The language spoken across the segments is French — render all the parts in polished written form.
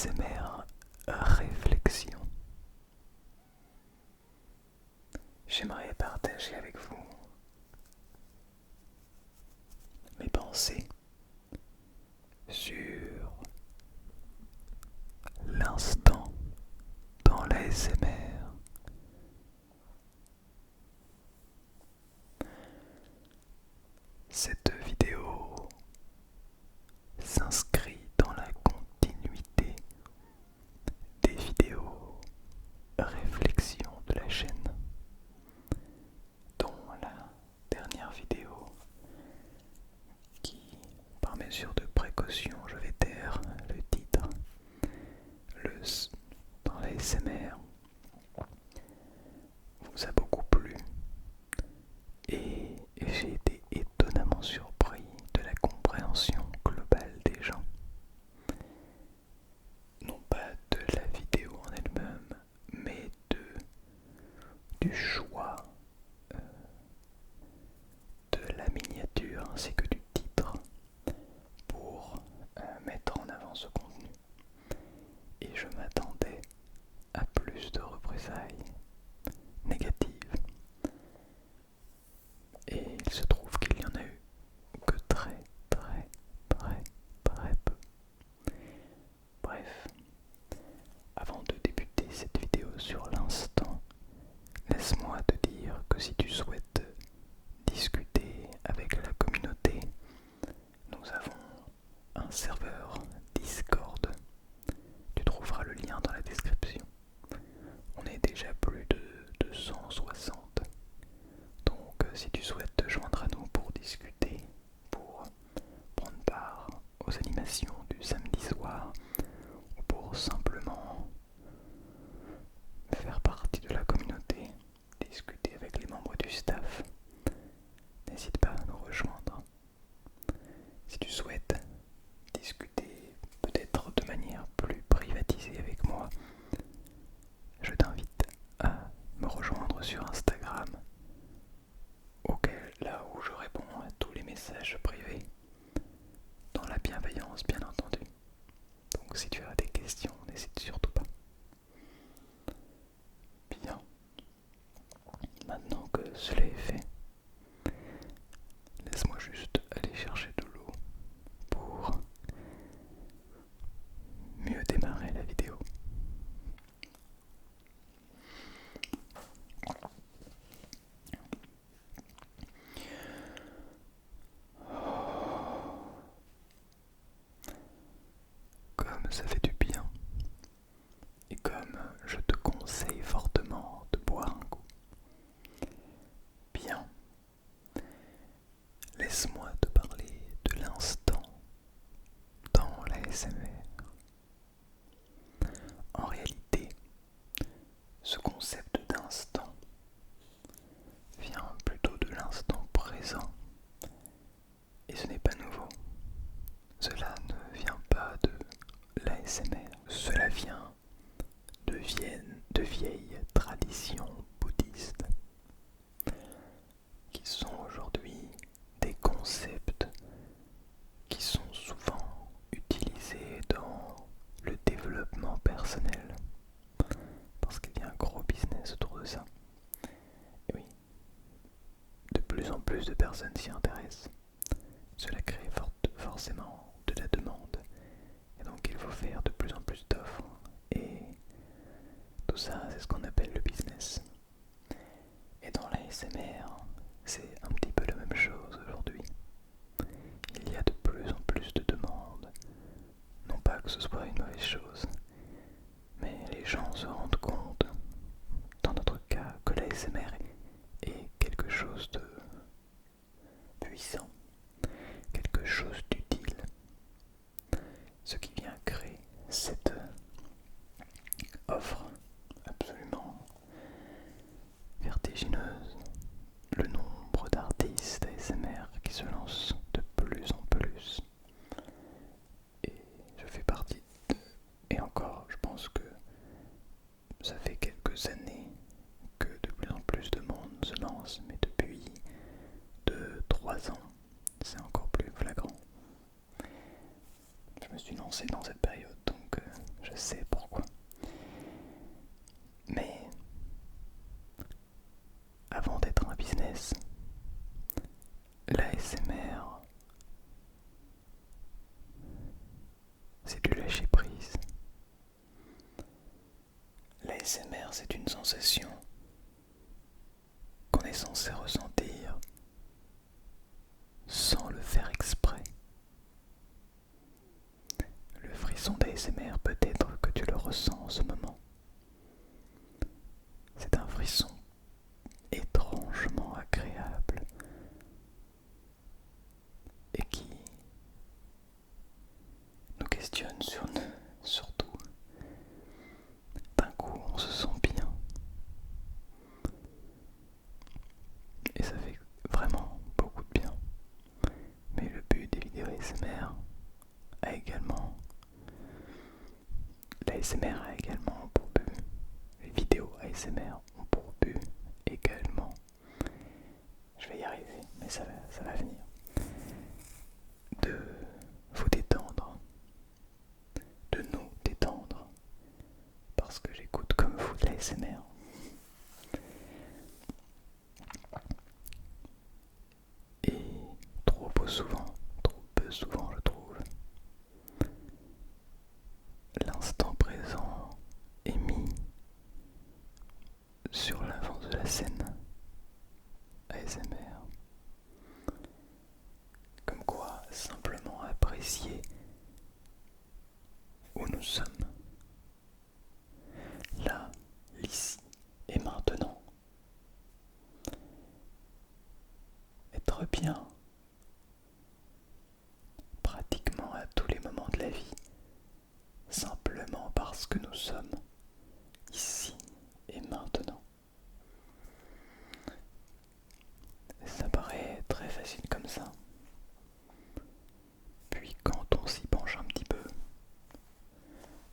ASMR réflexion. J'aimerais partager avec vous mes pensées sur l'instant dans l'ASMR. Cette vidéo s'inscrit dans la continuité des vidéos réflexion de la chaîne, dont la dernière vidéo qui, par mesure de précaution, je vais taire le titre, dans la SMR, vous a beaucoup plu et j'ai été étonnamment surpris de la compréhension globale des gens. Non pas de la vidéo en elle-même, mais du choix de la miniature ainsi que du titre pour mettre en avant ce contenu. Et je m'attendais à plus de représailles négatives. Et il se trouve qu'il n'y en a eu que très peu. Bref, avant de débuter cette vidéo sur l'instant, laisse-moi te dire que si tu souhaites discuter avec la communauté, nous avons un serveur Discord. Tu trouveras le lien dans la description. On est déjà plus de 260. Donc si tu souhaites te joindre à nous pour discuter, pour prendre part aux animations du samedi soir, ou pour simplement faire partie de la communauté, discuter avec les membres du staff, n'hésite pas à nous rejoindre. Si tu souhaites discuter peut-être de manière plus privatisée avec moi, je t'invite à me rejoindre sur Instagram, là où je réponds à tous les messages privés, dans la bienveillance bien entendu. Donc si tu as des questions, n'hésite surtout pas. Bien, maintenant que cela est fait, laisse-moi juste aller chercher de l'eau pour mieux démarrer la vidéo. Comme ça fait du bien, et comme je te conseille fortement de boire un coup. Bien, laisse-moi te parler de l'instant dans la SMR. En réalité, ce concept d'instant vient plutôt de l'instant présent, et ce n'est pas nouveau. Cela ne vient pas de l'ASMR, cela vient de vieilles traditions bouddhistes qui sont aujourd'hui des concepts qui sont souvent utilisés dans le développement personnel parce qu'il y a un gros business autour de ça. Et oui, de plus en plus de personnes s'y intéressent. Cela crée forcément de la demande et donc il faut faire de plus en plus d'offres et tout ça c'est ce qu'on appelle le business. Et dans la SMR, c'est un petit peu la même chose aujourd'hui. Il y a de plus en plus de demandes. Non pas que ce soit une mauvaise chose, mais les gens se rendent compte, dans notre cas, que la SMR est quelque chose de puissant, quelque chose d'utile, ce qui vient créer cette offre absolument vertigineuse. Le nombre d'artistes ASMR qui se lancent de plus en plus. Et je fais partie de... Et encore, je pense que ça fait quelques années que de plus en plus de monde se lance, mais depuis 2-3 ans, c'est encore plus flagrant. L'ASMR, c'est du lâcher prise. L'ASMR, c'est une sensation qu'on est censé ressentir sans le faire exprès. Le frisson d'ASMR, peut-être que tu le ressens en ce moment. C'est un frisson étrangement agréable et qui nous questionne sur tout. D'un coup, on se sent bien. Et ça fait vraiment beaucoup de bien. Mais le but des vidéos ASMR a également... L'ASMR a également pour but... Les vidéos ASMR ont pour but également... Je vais y arriver, mais ça va venir. De vous détendre. De nous détendre. Parce que j'écoute comme vous de l'ASMR. Et trop peu souvent je trouve, l'instant présent est mis sur l'avant de la scène ASMR. Comme quoi, simplement apprécier où nous sommes. Là, l'ici et maintenant. Être bien pratiquement à tous les moments de la vie, simplement parce que nous sommes ici et maintenant. Ça paraît très facile comme ça. Puis quand on s'y penche un petit peu,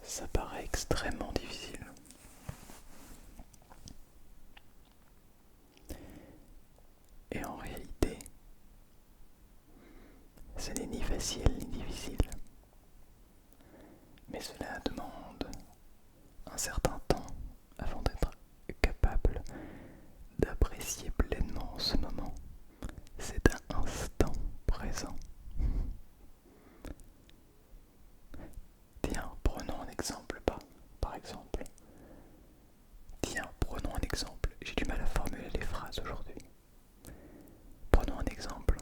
ça paraît extrêmement difficile. Et en réalité, ce n'est ni facile ni difficile. Mais cela demande un certain temps avant d'être capable d'apprécier pleinement ce moment, cet instant présent. Tiens, prenons un exemple, par exemple. Tiens, prenons un exemple. J'ai du mal à formuler les phrases aujourd'hui. Prenons un exemple.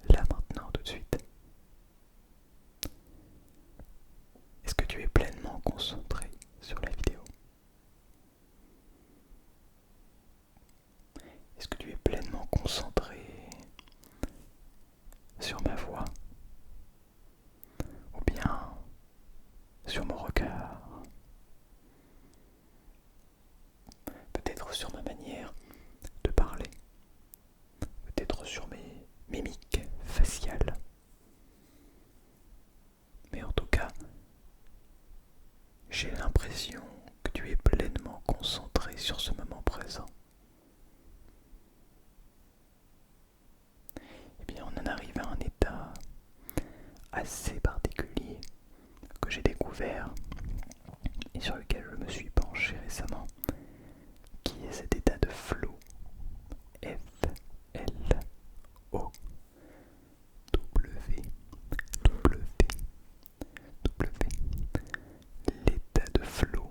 Là maintenant, tout de suite. Est-ce que tu es pleinement concentré sur la vidéo? Est-ce que tu es pleinement concentré sur ma voix? Ou bien sur mon regard? Peut-être sur ma manière de parler? Peut-être sur mes mimiques faciales? Mais en tout cas, j'ai l'impression que tu es pleinement concentré sur ce moment présent. Eh bien, on en arrive à un état assez particulier que j'ai découvert et sur lequel je me suis penché récemment, qui est cet état de flow. F-L-O W W W. L'état de flow,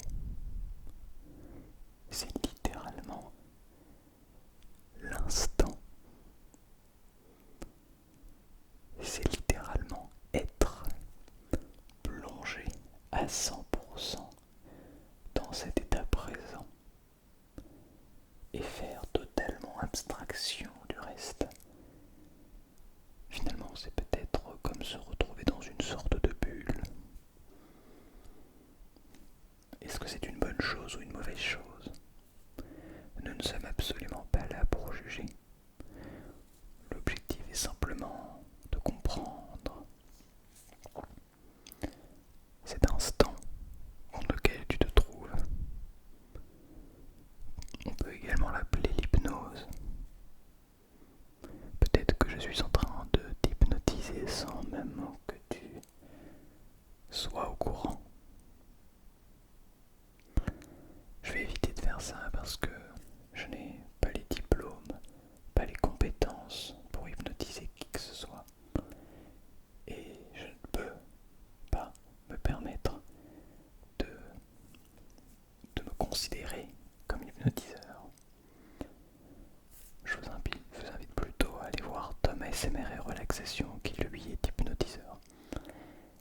c'est littéralement l'instant. C'est littéralement être plongé à 100% dans cet état présent et faire totalement abstraction du reste. Finalement, c'est peut-être comme se retrouver dans une sorte de bulle. Est-ce que c'est une bonne chose ou une mauvaise chose? Nous ne sommes absolument pas là pour juger. L'objectif est simplement de comprendre cet instant dans lequel tu te trouves. On peut également l'appeler l'hypnose. Peut-être que je suis en train de t'hypnotiser sans même que tu sois au courant. Je vais éviter ASMR et relaxation qui lui est hypnotiseur.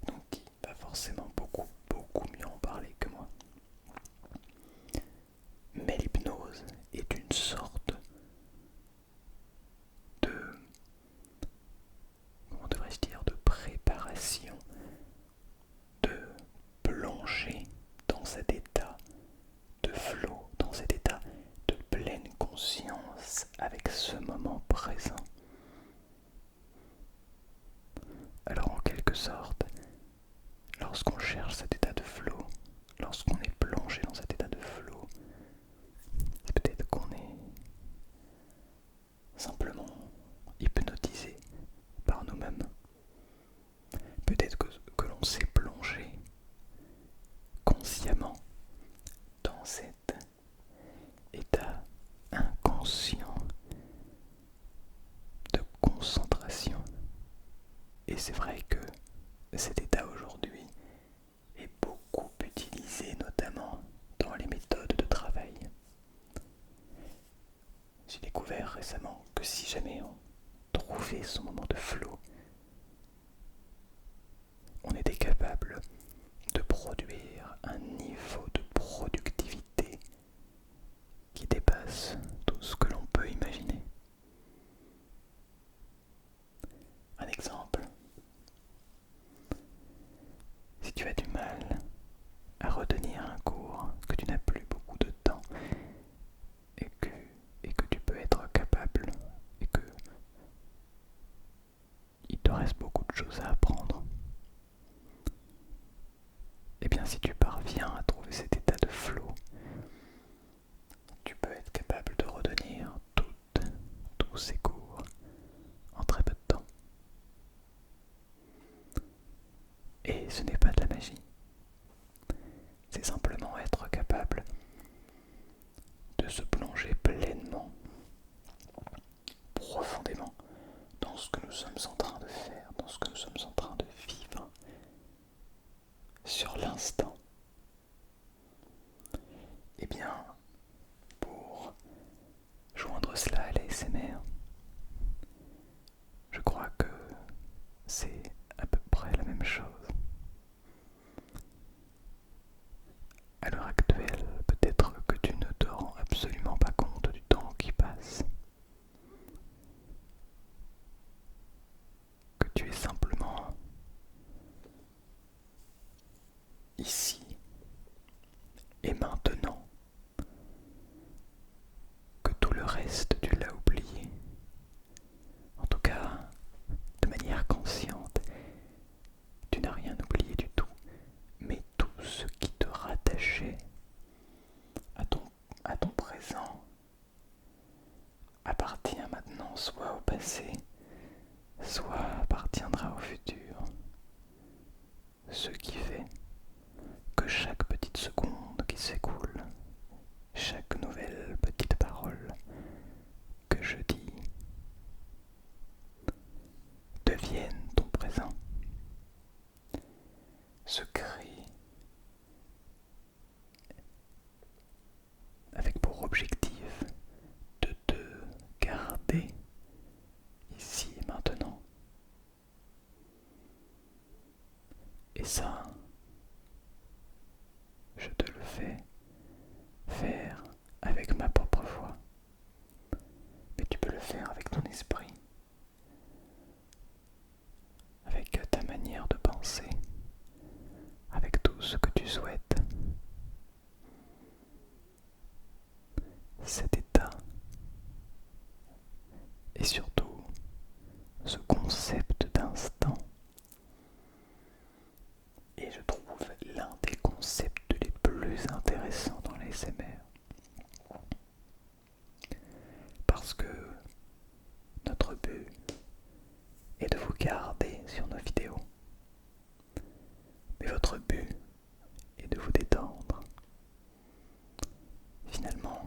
Donc il va forcément beaucoup mieux en parler que moi. Mais l'hypnose est une sorte de, comment devrais-je dire, de préparation, de plonger dans cet état de flow, dans cet état de pleine conscience avec ce moment présent. Alors en quelque sorte, lorsqu'on cherche cet état de flow, lorsqu'on est plongé dans cet état de flow, c'est peut-être qu'on est simplement hypnotisé par nous-mêmes. Peut-être que l'on s'est plongé consciemment dans cet état inconscient de concentration. Et c'est vrai que cet état aujourd'hui est beaucoup utilisé, notamment dans les méthodes de travail. J'ai découvert récemment que si jamais on trouvait son moment de flow, on était capable de produire un niveau de productivité qui dépasse tout ce que l'on peut imaginer. Un exemple, si tu as du mal à retenir un cours, que tu n'as plus beaucoup de temps et que tu peux être capable et que il te reste beaucoup de choses à apprendre, et bien si tu parviens à trouver cet état de flow, tu peux être capable de retenir tous ces cours en très peu de temps. Et ce n'est pas de la magie, c'est simplement être capable de se plonger pleinement, profondément, dans ce que nous sommes en train de faire, dans ce que nous sommes en train de vivre, sur l'instant. Et bien, pour joindre cela à l'ASMR, je crois que c'est à peu près la même chose. À l'heure actuelle, peut-être que tu ne te rends absolument pas compte du temps qui passe, que tu es simplement ici et maintenant, que tout le reste tu l'as oublié, en tout cas de manière consciente, tu n'as rien oublié du tout, mais tout ce qui te rattachait à ton présent appartient maintenant soit au passé, soit appartiendra au futur. Ce qui fait que chaque petite seconde qui s'écoule, chaque nouvelle petite parole que je dis, deviennent ton présent, se crée avec pour objectif de te garder ici et maintenant. Et ça, je te le fais faire avec ma propre voix. Mais tu peux le faire avec ton esprit, avec ta manière de penser, avec tout ce que tu souhaites. Cet état et surtout ce concept d'instant est, je trouve, l'un des concepts les plus intéressants dans l'ASMR. Parce que notre but est de vous garder sur nos vidéos. Mais votre but est de vous détendre. Finalement,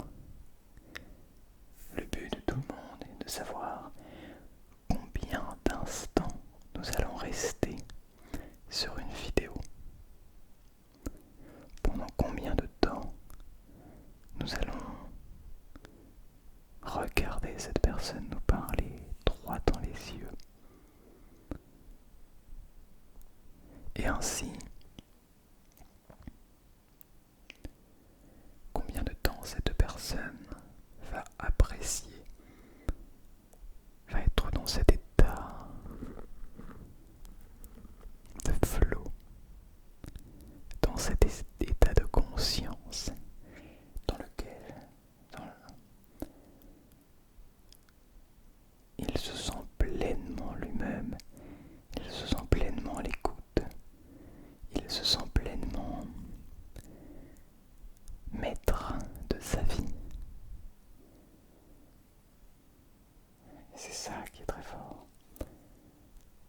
le but de tout le monde est de savoir combien d'instants nous allons rester sur une vidéo. Pendant combien de temps nous allons regarder cette personne nous parler droit dans les yeux. C'est ça qui est très fort.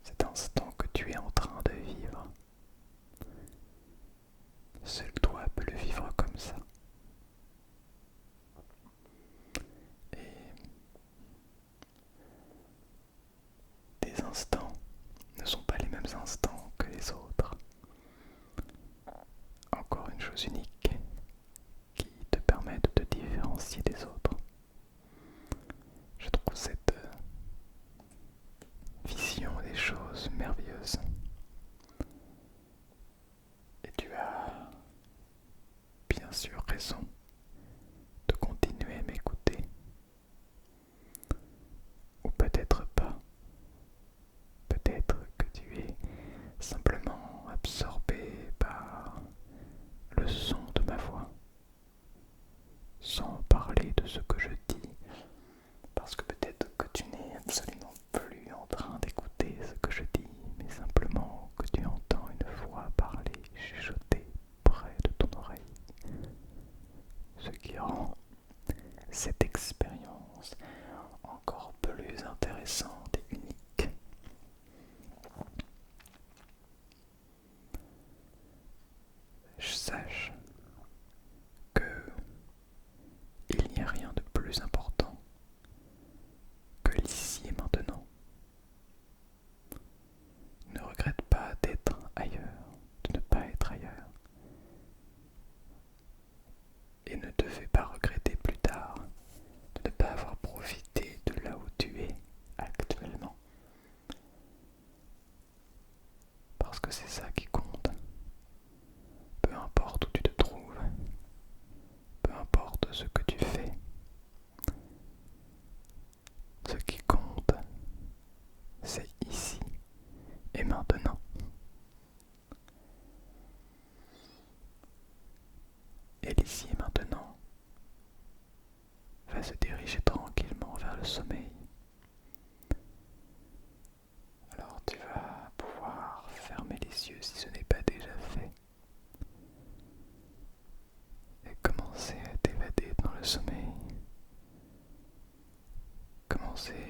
Cet instant que tu es en train de vivre, seul toi peux le vivre comme ça. Et tes instants ne sont pas les mêmes instants que les autres. Encore une chose unique qui te permet de te différencier des autres. Je trouve cette vision des choses merveilleuse. Et tu as bien sûr raison de continuer à m'écouter. Ou peut-être pas. Peut-être que tu es simplement absorbé par le son de ma voix, sans parler de ce que je dis, parce que peut-être que tu n'es absolument plus en train d'écouter ce que je dis, mais simplement que tu entends une voix parler, chuchoter près de ton oreille, ce qui rend cette expérience encore plus intéressante et unique. Sache que il n'y a rien de plus important que l'ici et maintenant. Ne regrette pas d'être ailleurs, de ne pas être ailleurs. Et ne te fais pas regretter plus tard de ne pas avoir profité de là où tu es actuellement. Parce que c'est ça qui compte. Peu importe où tu te trouves, peu importe ce que tu fais, ce qui compte, c'est ici et maintenant. Et l'ici et maintenant va se diriger tranquillement vers le sommeil. Alors tu vas pouvoir fermer les yeux si ce n'est pas déjà fait et commencer à t'évader dans le sommeil. Commencer